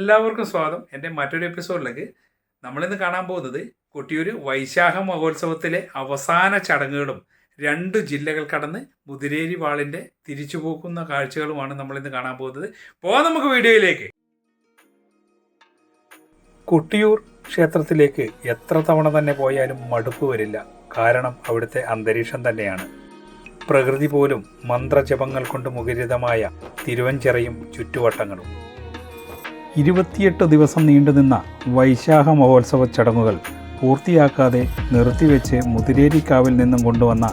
എല്ലാവർക്കും സ്വാഗതം എൻ്റെ മറ്റൊരു എപ്പിസോഡിലേക്ക്. നമ്മളിന്ന് കാണാൻ പോകുന്നത് കൊട്ടിയൂർ വൈശാഖ മഹോത്സവത്തിലെ അവസാന ചടങ്ങുകളും 2 ജില്ലകൾ കടന്ന് മുതിരേരി വാളിൻ്റെ തിരിച്ചുപോക്കുന്ന കാഴ്ചകളുമാണ് നമ്മളിന്ന് കാണാൻ പോകുന്നത്. പോകാം നമുക്ക് വീഡിയോയിലേക്ക്. കൊട്ടിയൂർ ക്ഷേത്രത്തിലേക്ക് എത്ര തവണ തന്നെ പോയാലും മടുപ്പ് വരില്ല. കാരണം അവിടുത്തെ അന്തരീക്ഷം തന്നെയാണ്. പ്രകൃതി പോലും മന്ത്രജപങ്ങൾ കൊണ്ട് മുഖരിതമായ തിരുവഞ്ചിറയും ചുറ്റുവട്ടങ്ങളും. 28 ദിവസം നീണ്ടുനിന്ന വൈശാഖ മഹോത്സവ ചടങ്ങുകൾ പൂർത്തിയാക്കാതെ നിർത്തിവെച്ച് മുതിരേരിക്കാവിൽ നിന്നും കൊണ്ടുവന്ന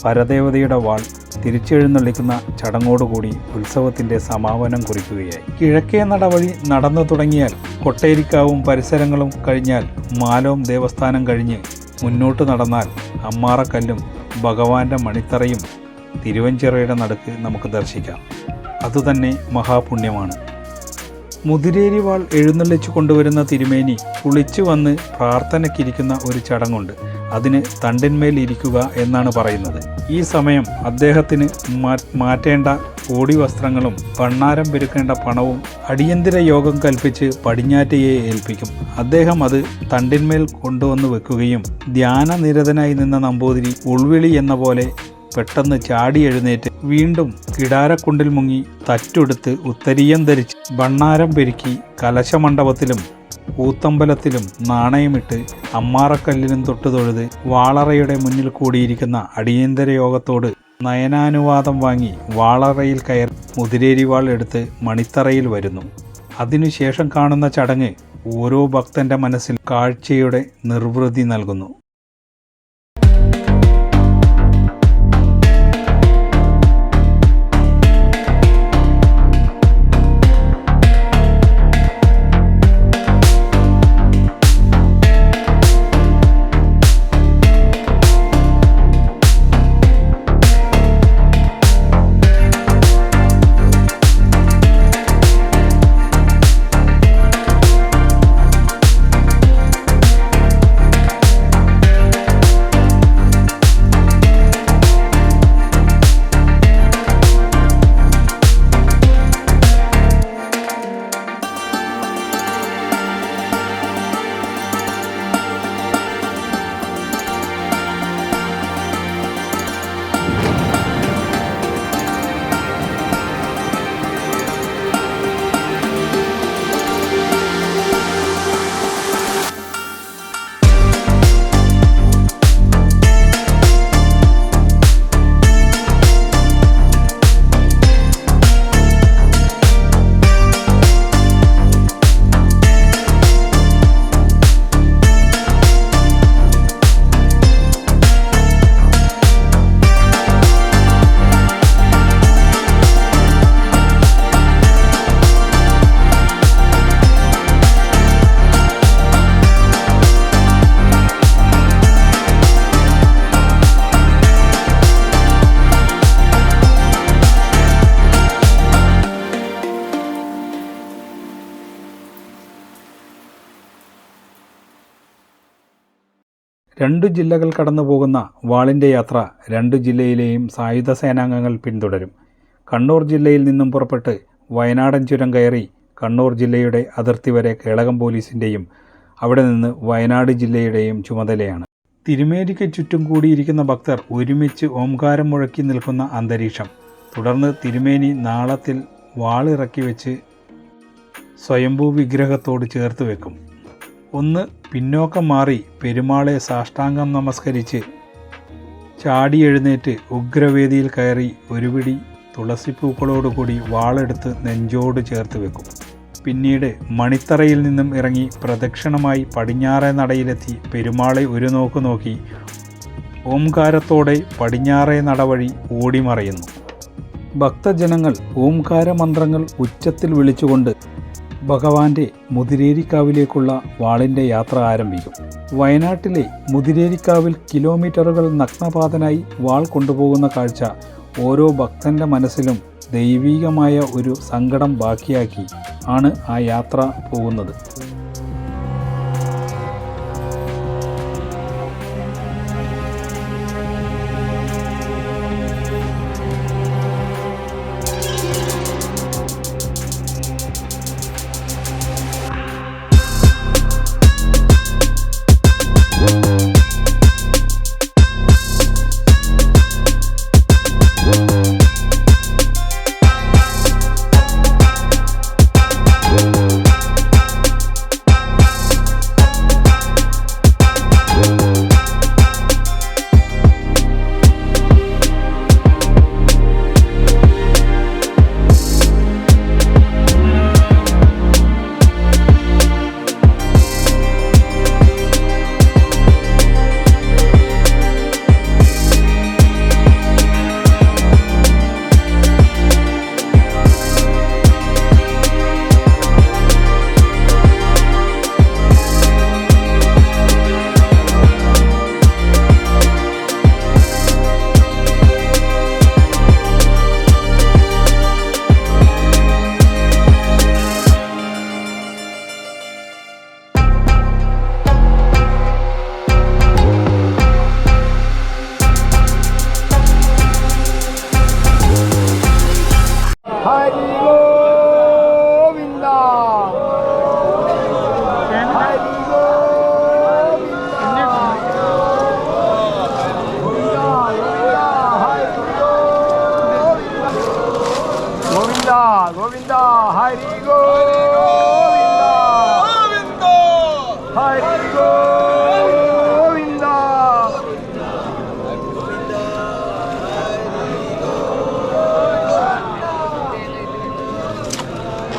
പരദേവതയുടെ വാൾ തിരിച്ചെഴുന്നള്ളിക്കുന്ന ചടങ്ങോടുകൂടി ഉത്സവത്തിൻ്റെ സമാപനം കുറിക്കുകയായി. കിഴക്കേ നട വഴി നടന്നു തുടങ്ങിയാൽ കൊട്ടേരിക്കാവും പരിസരങ്ങളും കഴിഞ്ഞാൽ മാലോം ദേവസ്ഥാനം കഴിഞ്ഞ് മുന്നോട്ട് നടന്നാൽ അമ്മാറക്കല്ലും ഭഗവാന്റെ മണിത്തറയും തിരുവഞ്ചിറയുടെ നടുക്ക് നമുക്ക് ദർശിക്കാം. അതുതന്നെ മഹാപുണ്യമാണ്. മുതിരേരി വാൾ എഴുന്നള്ളിച്ചു കൊണ്ടുവരുന്ന തിരുമേനി കുളിച്ചു വന്ന് പ്രാർത്ഥനയ്ക്കിരിക്കുന്ന ഒരു ചടങ്ങുണ്ട്. അതിന് തണ്ടിന്മേൽ ഇരിക്കുക എന്നാണ് പറയുന്നത്. ഈ സമയം അദ്ദേഹത്തിന് മാറ്റേണ്ട കോടി വസ്ത്രങ്ങളും ഭണ്ണാരം പെരുക്കേണ്ട പണവും അടിയന്തര യോഗം കൽപ്പിച്ച് പടിഞ്ഞാറ്റയെ ഏൽപ്പിക്കും. അദ്ദേഹം അത് തണ്ടിന്മേൽ കൊണ്ടുവന്ന് വെക്കുകയും ധ്യാനനിരതനായി നിന്ന നമ്പൂതിരി ഉൾവിളി എന്ന പോലെ പെട്ടെന്ന് ചാടി എഴുന്നേറ്റ് വീണ്ടും കിടാരക്കുണ്ടിൽ മുങ്ങി തറ്റെടുത്ത് ഉത്തരീയം ധരിച്ച് ഭണ്ണാരം പെരുക്കി കലശമണ്ഡപത്തിലും കൂത്തമ്പലത്തിലും നാണയമിട്ട് അമ്മാറക്കല്ലിലും തൊഴുത് വാളറയുടെ മുന്നിൽ കൂടിയിരിക്കുന്ന അടിയന്തര യോഗത്തോട് നയനാനുവാദം വാങ്ങി വാളറയിൽ കയറി മുതിരേരി വാൾ എടുത്ത് മണിത്തറയിൽ വരുന്നു. അതിനുശേഷം കാണുന്ന ചടങ്ങ് ഓരോ ഭക്തന്റെ മനസ്സിൽ കാഴ്ചയുടെ നിർവൃതി നൽകുന്നു. രണ്ടു ജില്ലകൾ കടന്നു പോകുന്ന വാളിൻ്റെ യാത്ര 2 ജില്ലയിലെയും സായുധ സേനാംഗങ്ങൾ പിന്തുടരും. കണ്ണൂർ ജില്ലയിൽ നിന്നും പുറപ്പെട്ട് വയനാടൻ ചുരം കയറി കണ്ണൂർ ജില്ലയുടെ അതിർത്തി വരെ കേളകം പോലീസിൻ്റെയും അവിടെ നിന്ന് വയനാട് ജില്ലയുടെയും ചുമതലയാണ്. തിരുമേനിക്ക് ചുറ്റും കൂടിയിരിക്കുന്ന ഭക്തർ ഒരുമിച്ച് ഓംകാരം മുഴക്കി നിൽക്കുന്ന അന്തരീക്ഷം. തുടർന്ന് തിരുമേനി നാളത്തിൽ വാളിറക്കി വെച്ച് സ്വയംഭൂ വിഗ്രഹത്തോട് ചേർത്ത് വെക്കും. ഒന്ന് പിന്നോക്കം മാറി പെരുമാളെ സാഷ്ടാംഗം നമസ്കരിച്ച് ചാടി എഴുന്നേറ്റ് ഉഗ്രവേദിയിൽ കയറി ഒരു പിടി തുളസിപ്പൂക്കളോടുകൂടി വാളെടുത്ത് നെഞ്ചോട് ചേർത്ത് വെക്കും. പിന്നീട് മണിത്തറയിൽ നിന്നും ഇറങ്ങി പ്രദക്ഷിണമായി പടിഞ്ഞാറേ നടയിലെത്തി പെരുമാളെ ഒരു നോക്ക് നോക്കി ഓംകാരത്തോടെ പടിഞ്ഞാറേ നട വഴി ഓടിമറയുന്നു. ഭക്തജനങ്ങൾ ഓംകാര മന്ത്രങ്ങൾ ഉച്ചത്തിൽ വിളിച്ചുകൊണ്ട് ഭഗവാന്റെ മുതിരേരിക്കാവിലേക്കുള്ള വാളിൻ്റെ യാത്ര ആരംഭിക്കും. വയനാട്ടിലെ മുതിരേരിക്കാവിൽ കിലോമീറ്ററുകൾ നഗ്നപാതനായി വാൾ കൊണ്ടുപോകുന്ന കാഴ്ച ഓരോ ഭക്തൻ്റെ മനസ്സിലും ദൈവീകമായ ഒരു സങ്കടം ബാക്കിയാക്കി ആണ് ആ യാത്ര പോകുന്നത്.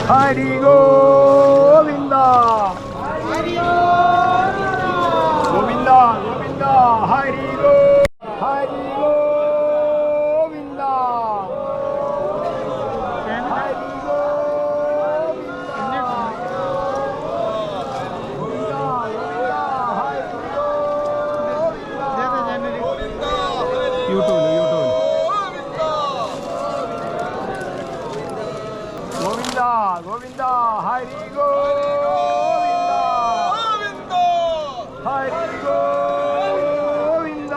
ഹരി ഗോവിന്ദ ഗോവിന്ദ ഗോവിന്ദ ഹരി ഗോവിന്ദ ഹരി ഗോവിന്ദ ഗോവിന്ദ ഗോവിന്ദ ഹരി ഗോവിന്ദ ഹരി ഗോവിന്ദ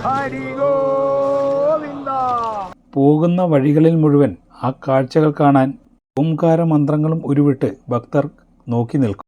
ഹരി ഗോവിന്ദ. പോകുന്ന വഴികളിൽ മുഴുവൻ ആ കാഴ്ചകൾ കാണാൻ ഓംകാര മന്ത്രങ്ങളും ഉരുവിട്ട് ഭക്തർ നോക്കി നിൽക്കും.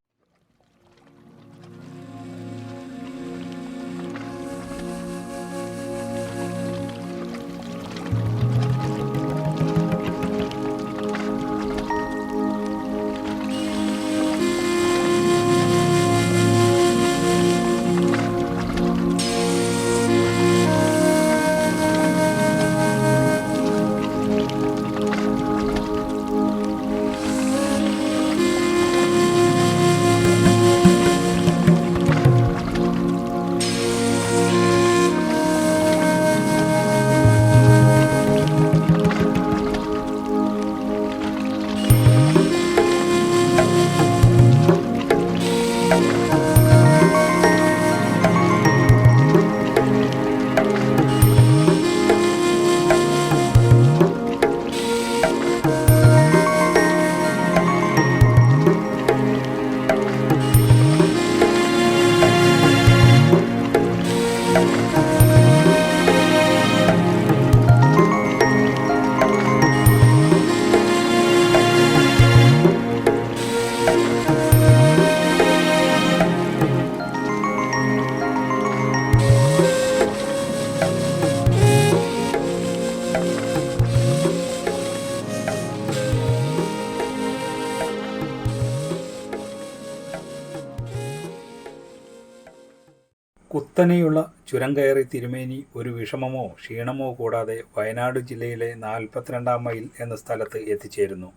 കുത്തനെയുള്ള ചുരം കയറി തിരുമേനി ഒരു വിഷമമോ ക്ഷീണമോ കൂടാതെ വയനാട് ജില്ലയിലെ 42-ാം മൈൽ എന്ന സ്ഥലത്ത് എത്തിച്ചേരുന്നു.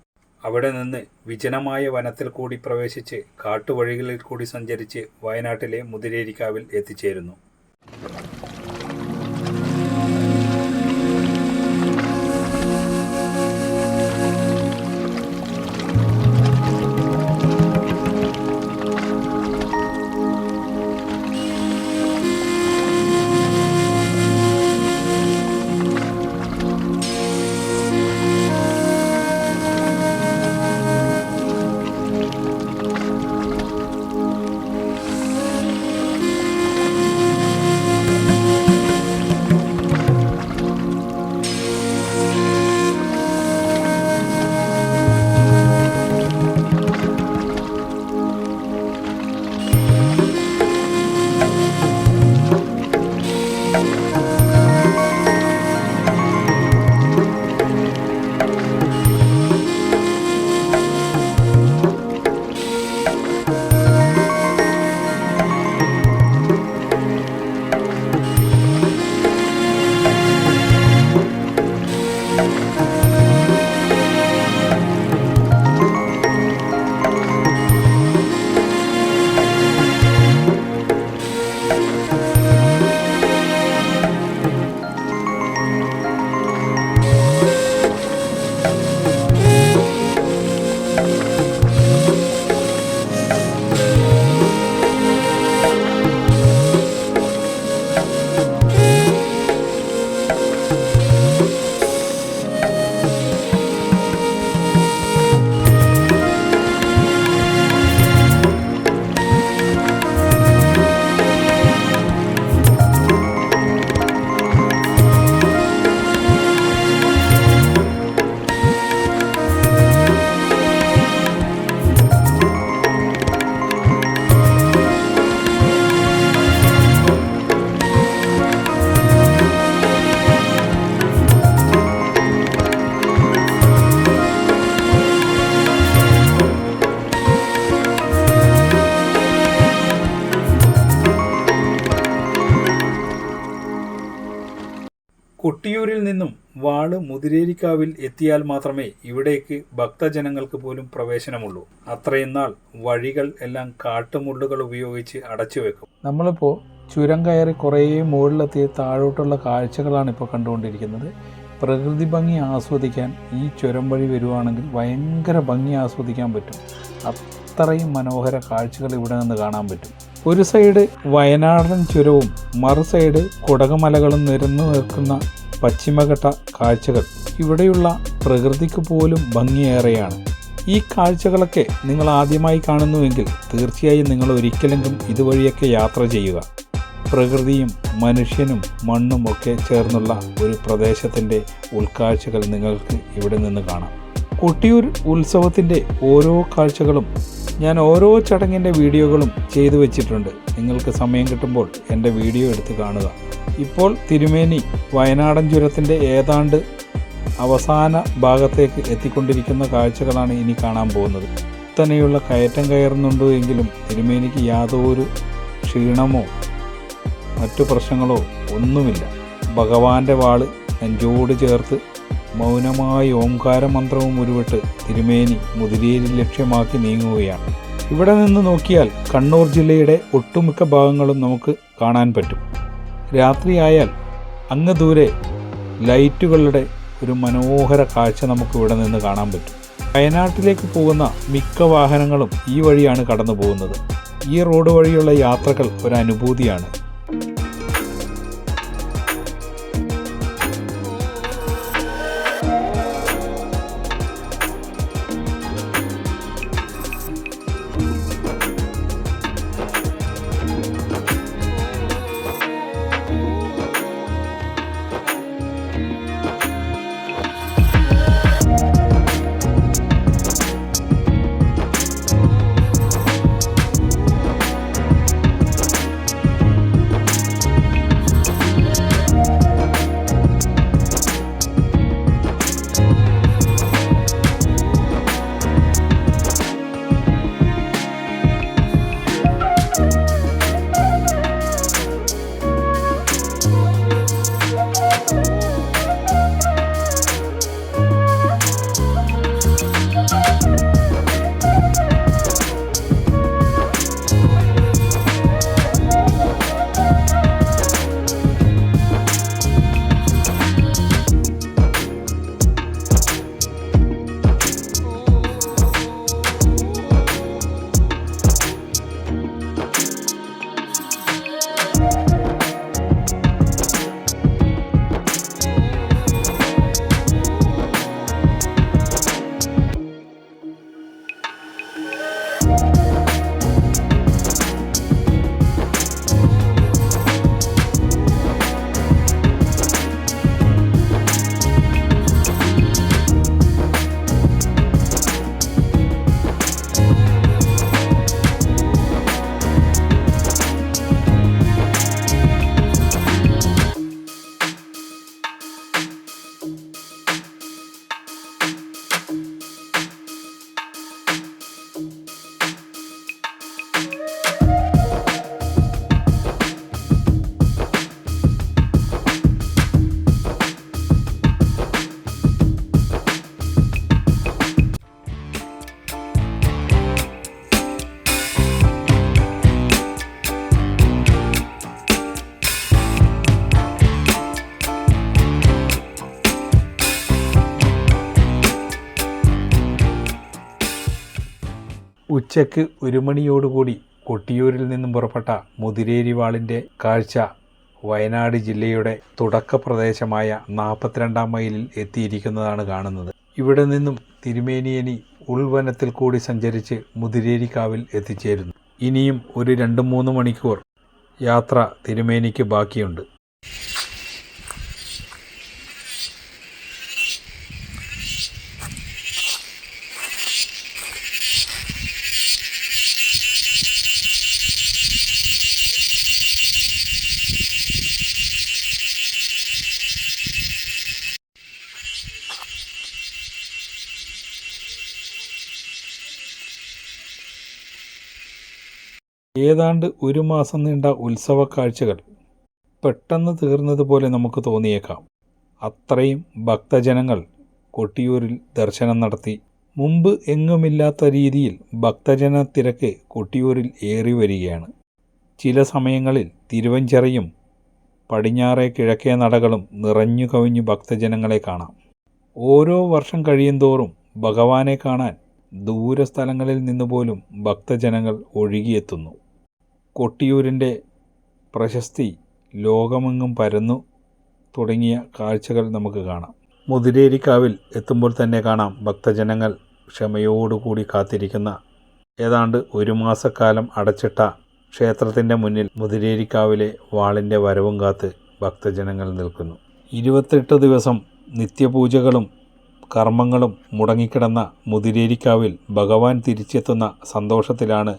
അവിടെ നിന്ന് വിജനമായ വനത്തിൽ കൂടി പ്രവേശിച്ച് കാട്ടുവഴികളിൽ കൂടി സഞ്ചരിച്ച് വയനാട്ടിലെ മുതിരേരിക്കാവിൽ എത്തിച്ചേരുന്നു. കൊട്ടിയൂരിൽ നിന്നും വാള് മുതിരേരിക്കാവിൽ എത്തിയാൽ മാത്രമേ ഇവിടേക്ക് ഭക്തജനങ്ങൾക്ക് പോലും പ്രവേശനമുള്ളൂ. അത്രയും നാൾ വഴികൾ എല്ലാം കാട്ടുമുള്ളുകൾ ഉപയോഗിച്ച് അടച്ചു വെക്കും. നമ്മളിപ്പോൾ ചുരം കയറി കുറേ മുകളിലെത്തിയ താഴോട്ടുള്ള കാഴ്ചകളാണ് ഇപ്പോൾ കണ്ടുകൊണ്ടിരിക്കുന്നത്. പ്രകൃതി ഭംഗി ആസ്വദിക്കാൻ ഈ ചുരം വഴി വരുവാണെങ്കിൽ ഭയങ്കര ഭംഗി ആസ്വദിക്കാൻ പറ്റും. അത്രയും മനോഹര കാഴ്ചകൾ ഇവിടെ നിന്ന് കാണാൻ പറ്റും. ഒരു സൈഡ് വയനാടൻ ചുരവും മറു സൈഡ് കുടകമലകളും നിരന്നു നിൽക്കുന്ന പശ്ചിമഘട്ട കാഴ്ചകൾ ഇവിടെയുള്ള പ്രകൃതിക്ക് പോലും ഭംഗിയേറെയാണ്. ഈ കാഴ്ചകളൊക്കെ നിങ്ങൾ ആദ്യമായി കാണുന്നുവെങ്കിൽ തീർച്ചയായും നിങ്ങൾ ഒരിക്കലെങ്കിലും ഇതുവഴിയൊക്കെ യാത്ര ചെയ്യുക. പ്രകൃതിയും മനുഷ്യനും മണ്ണും ഒക്കെ ചേർന്നുള്ള ഒരു പ്രദേശത്തിൻ്റെ ഉൾക്കാഴ്ചകൾ നിങ്ങൾക്ക് ഇവിടെ നിന്ന് കാണാം. കൊട്ടിയൂർ ഉത്സവത്തിൻ്റെ ഓരോ കാഴ്ചകളും ഞാൻ ഓരോ ചടങ്ങിൻ്റെ വീഡിയോകളും ചെയ്തു വെച്ചിട്ടുണ്ട്. നിങ്ങൾക്ക് സമയം കിട്ടുമ്പോൾ എൻ്റെ വീഡിയോ എടുത്ത് കാണുക. ഇപ്പോൾ തിരുമേനി വയനാടൻ ചുരത്തിൻ്റെ ഏതാണ്ട് അവസാന ഭാഗത്തേക്ക് എത്തിക്കൊണ്ടിരിക്കുന്ന കാഴ്ചകളാണ് ഇനി കാണാൻ പോകുന്നത്. തന്നെയുള്ള കയറ്റം കയറുന്നുണ്ടോ എങ്കിലും തിരുമേനിക്ക് യാതൊരു ക്ഷീണമോ മറ്റു പ്രശ്നങ്ങളോ ഒന്നുമില്ല. ഭഗവാന്റെ വാള് നെഞ്ചോട് ചേർത്ത് മൗനമായി ഓംകാര മന്ത്രവും ഉരുവിട്ട് തിരുമേനി മുതിരേരി ലക്ഷ്യമാക്കി നീങ്ങുകയാണ്. ഇവിടെ നിന്ന് നോക്കിയാൽ കണ്ണൂർ ജില്ലയുടെ ഒട്ടുമിക്ക ഭാഗങ്ങളും നമുക്ക് കാണാൻ പറ്റും. രാത്രിയായാൽ അങ്ങ് ദൂരെ ലൈറ്റുകളുടെ ഒരു മനോഹര കാഴ്ച നമുക്ക് ഇവിടെ നിന്ന് കാണാൻ പറ്റും. വയനാട്ടിലേക്ക് പോകുന്ന മിക്ക വാഹനങ്ങളും ഈ വഴിയാണ് കടന്നു പോകുന്നത്. ഈ റോഡ് വഴിയുള്ള യാത്രകൾ ഒരു അനുഭൂതിയാണ്. ഉച്ചയ്ക്ക് 1 മണിയോടുകൂടി കൊട്ടിയൂരിൽ നിന്നും പുറപ്പെട്ട മുതിരേരി വാളിൻ്റെ കാഴ്ച വയനാട് ജില്ലയുടെ തുടക്ക പ്രദേശമായ 42-ാം മൈലിൽ എത്തിയിരിക്കുന്നതാണ് കാണുന്നത്. ഇവിടെ നിന്നും തിരുമേനിയനി ഉൾവനത്തിൽ കൂടി സഞ്ചരിച്ച് മുതിരേരിക്കാവിൽ എത്തിച്ചേരുന്നു. ഇനിയും ഒരു 2-3 മണിക്കൂർ യാത്ര തിരുമേനിക്ക് ബാക്കിയുണ്ട്. ഏതാണ്ട് 1 മാസം നീണ്ട ഉത്സവ കാഴ്ചകൾ പെട്ടെന്ന് തീർന്നതുപോലെ നമുക്ക് തോന്നിയേക്കാം. അത്രയും ഭക്തജനങ്ങൾ കൊട്ടിയൂരിൽ ദർശനം നടത്തി. മുമ്പ് എങ്ങുമില്ലാത്ത രീതിയിൽ ഭക്തജന തിരക്ക് കൊട്ടിയൂരിൽ ഏറി വരികയാണ്. ചില സമയങ്ങളിൽ തിരുവഞ്ചിറയും പടിഞ്ഞാറേ കിഴക്കേ നടകളും നിറഞ്ഞു കവിഞ്ഞു ഭക്തജനങ്ങളെ കാണാം. ഓരോ വർഷം കഴിയുന്തോറും ഭഗവാനെ കാണാൻ ദൂരസ്ഥലങ്ങളിൽ നിന്നുപോലും ഭക്തജനങ്ങൾ ഒഴുകിയെത്തുന്നു. കൊട്ടിയൂരിൻ്റെ പ്രശസ്തി ലോകമെങ്ങും പരന്നു തുടങ്ങിയ കാഴ്ചകൾ നമുക്ക് കാണാം. മുതിരേരിക്കാവിൽ എത്തുമ്പോൾ തന്നെ കാണാം ഭക്തജനങ്ങൾ ക്ഷമയോടുകൂടി കാത്തിരിക്കുന്ന. ഏതാണ്ട് 1 മാസക്കാലം അടച്ചിട്ട ക്ഷേത്രത്തിൻ്റെ മുന്നിൽ മുതിരേരിക്കാവിലെ വാളിൻ്റെ വരവും കാത്ത് ഭക്തജനങ്ങൾ നിൽക്കുന്നു. 28 ദിവസം നിത്യപൂജകളും കർമ്മങ്ങളും മുടങ്ങിക്കിടന്ന മുതിരേരിക്കാവിൽ ഭഗവാൻ തിരിച്ചെത്തുന്ന സന്തോഷത്തിലാണ്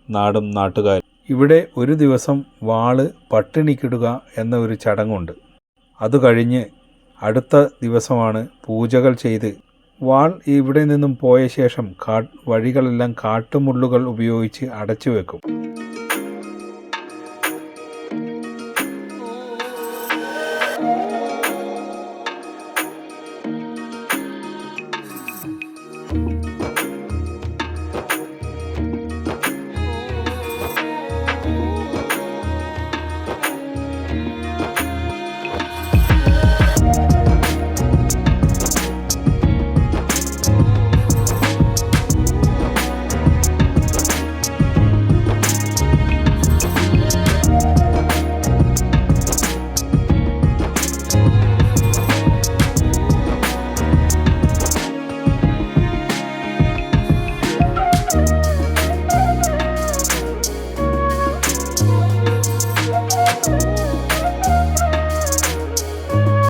നാടും നാട്ടുകാരും. ഇവിടെ ഒരു ദിവസം വാള് പട്ടിണിക്കിടുക എന്ന ഒരു ചടങ്ങുണ്ട്. അത് കഴിഞ്ഞ് അടുത്ത ദിവസമാണ് പൂജകൾ ചെയ്ത് വാൾ ഇവിടെ നിന്നും പോയ ശേഷം വഴികളെല്ലാം കാട്ടുമുള്ളുകൾ ഉപയോഗിച്ച് അടച്ചു വെക്കും.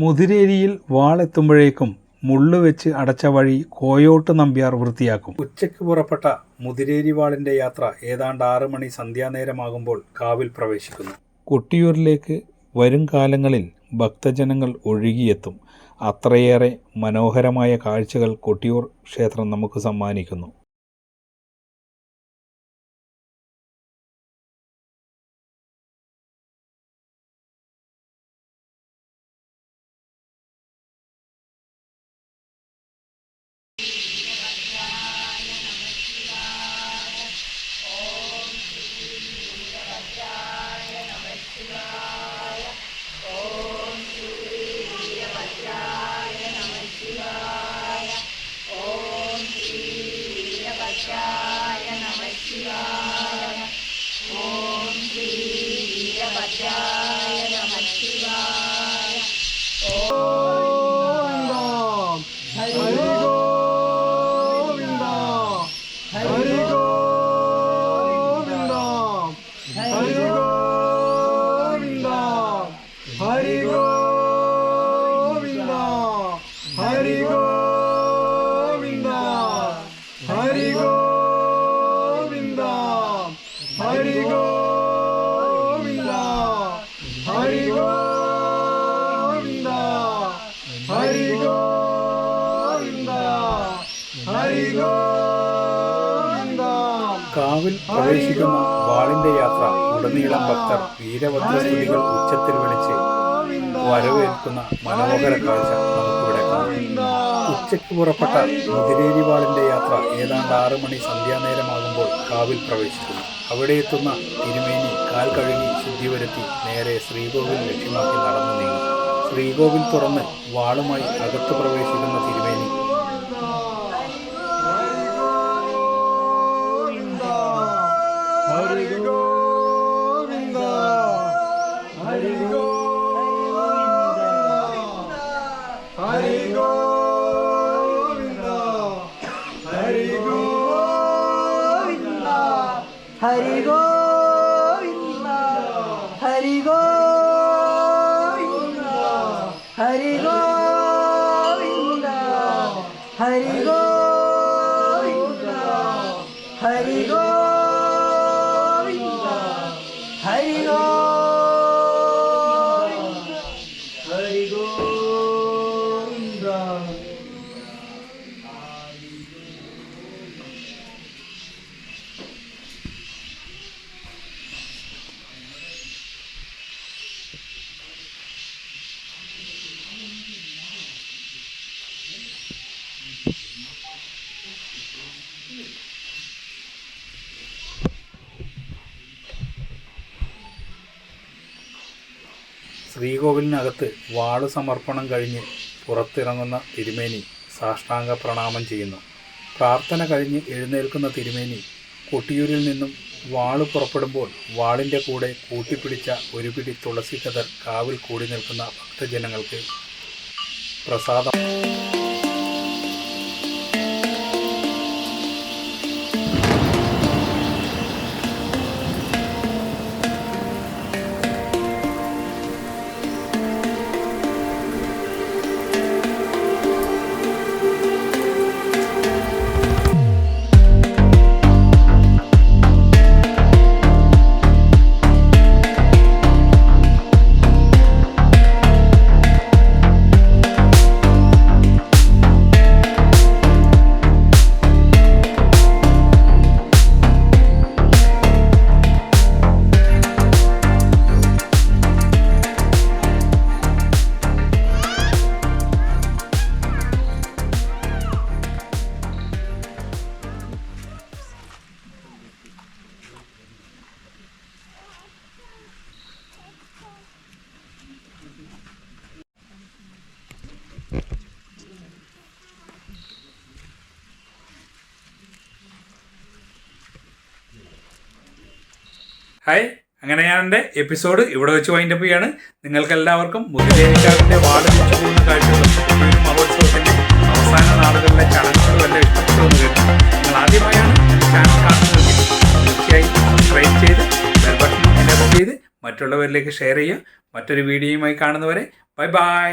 മുതിരേരിയിൽ വാളെത്തുമ്പോഴേക്കും മുള്ളുവെച്ച് അടച്ച വഴി കോയോട്ട് നമ്പ്യാർ വൃത്തിയാക്കും. ഉച്ചയ്ക്ക് പുറപ്പെട്ട മുതിരേരി വാളിൻ്റെ യാത്ര ഏതാണ്ട് 6 മണി സന്ധ്യാനേരമാകുമ്പോൾ കാവിൽ പ്രവേശിക്കുന്നു. കൊട്ടിയൂരിലേക്ക് വരും കാലങ്ങളിൽ ഭക്തജനങ്ങൾ ഒഴുകിയെത്തും. അത്രയേറെ മനോഹരമായ കാഴ്ചകൾ കൊട്ടിയൂർ ക്ഷേത്രം നമുക്ക് സമ്മാനിക്കുന്നു. കാവിൽ പ്രവേശിക്കുന്ന വാളിന്റെ യാത്ര ഉടനീളം ഭക്തർ വീരഭദ്രസ്തുതികൾ ഉച്ചത്തിൽ വിളിച്ച് വരവേൽക്കുന്ന മനോഹര കാഴ്ച നമുക്കിവിടെ കാണാം. ഉച്ചയ്ക്ക് പുറപ്പെട്ട മുതിരേരി വാളിന്റെ യാത്ര ഏതാണ്ട് 6 മണി സന്ധ്യാനേരമാകുമ്പോൾ കാവിൽ പ്രവേശിക്കുന്നു. അവിടെ എത്തുന്ന തിരുമേനി കാൽ കഴുകി ശുദ്ധി വരുത്തി നേരെ ശ്രീകോവിൽ ലക്ഷ്യമാക്കി നടന്നു നീങ്ങും. ശ്രീകോവിൽ തുറന്ന് വാളുമായി അകത്ത് പ്രവേശിക്കുന്ന തിരുമേനി ഹരി ഗോവിന്ദ ഹരി ഗോവിന്ദ ഹരി ഗോവിന്ദ ഹരി ഗോവിന്ദ ഹരി ഗോവിന്ദ ഹരി ഗോവിന്ദ ഹരി ഗോവിന്ദ. ശ്രീകോവിലിനകത്ത് വാള് സമർപ്പണം കഴിഞ്ഞ് പുറത്തിറങ്ങുന്ന തിരുമേനി സാഷ്ടാംഗ പ്രണാമം ചെയ്യുന്നു. പ്രാർത്ഥന കഴിഞ്ഞ് എഴുന്നേൽക്കുന്ന തിരുമേനി കൊട്ടിയൂരിൽ നിന്നും വാള് പുറപ്പെടുമ്പോൾ വാളിൻ്റെ കൂടെ കൂട്ടിപ്പിടിച്ച ഒരു പിടി തുളസി കതർ കാവിൽ കൂടി നിൽക്കുന്ന ഭക്തജനങ്ങൾക്ക് പ്രസാദം. ഹായ്, അങ്ങനെ ഞാൻ എൻ്റെ എപ്പിസോഡ് ഇവിടെ വെച്ച് വൈൻഡപ്പ് ചെയ്യാണ്. നിങ്ങൾക്കെല്ലാവർക്കും മുരുകേശാവിൻ്റെ വാർഡ് തിരിച്ചു പോകുന്ന കാഴ്ചകളും കൊട്ടിയൂർ മഹോത്സവത്തിൻ്റെ അവസാന നാളുകളിലെ ചടങ്ങുകളും എല്ലാം ഇഷ്ടപ്പെട്ടു എന്ന് കേട്ടു. നിങ്ങൾ ആദ്യമായാണ് ചാനൽ കാണുന്നതെങ്കിൽ തീർച്ചയായും സബ്സ്ക്രൈബ് ചെയ്ത് ബെൽ ബട്ടൺ എനേബിൾ ചെയ്ത് മറ്റുള്ളവരിലേക്ക് ഷെയർ ചെയ്യുക. മറ്റൊരു വീഡിയോയുമായി കാണുന്നവരെ ബൈ ബൈ.